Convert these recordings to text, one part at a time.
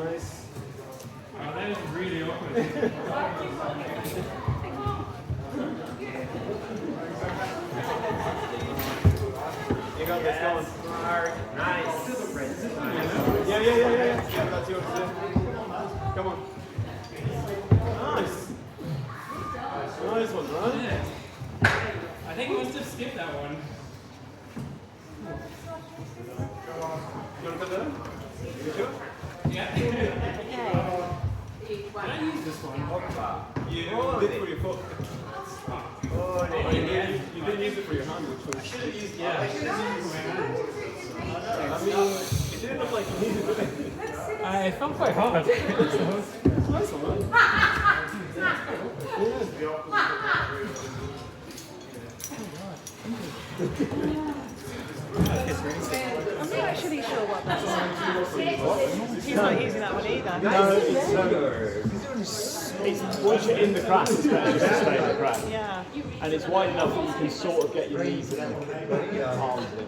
Nice. Oh, that is really awkward. You got this going. Nice. Yeah, that's yours. Come on. Nice. Nice one, right? Yeah. I think we must have skipped that one. You want to put that in? You sure? Yeah. Can I use this one? You did it for your foot. Oh, Oh, you didn't use it for your hand, which was... Should have used, yeah. I should have used my hand. I mean, it didn't look like you needed it. It felt quite hard. It's nice one, right? I'm not actually sure what that is. He's not using that one either. No, it's once you're in the crack, it's better just to stay in the crack. Yeah. And it's wide enough that you can sort of get your knees in, palms in.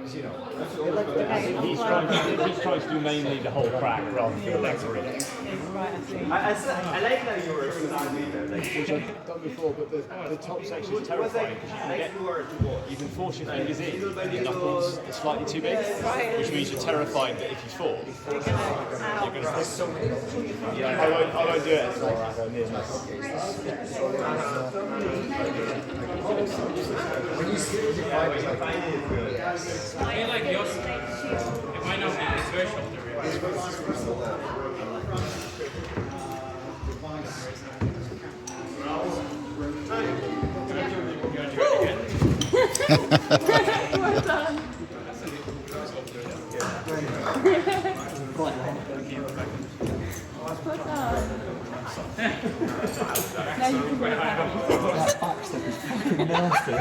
He's trying to do mainly the whole crack rather than the legs really. Right, I see. I like that you were Which I've done before, but the top section is terrifying because you can force your fingers in, and your knuckles are slightly too big, which means you're terrified that if you fall, you're going to fall. Yeah, I won't do it until I go near enough. I feel like yours, it might not be, it's very shoulder really. Well done. Well done. Now you can go back. That back step is fucking nasty.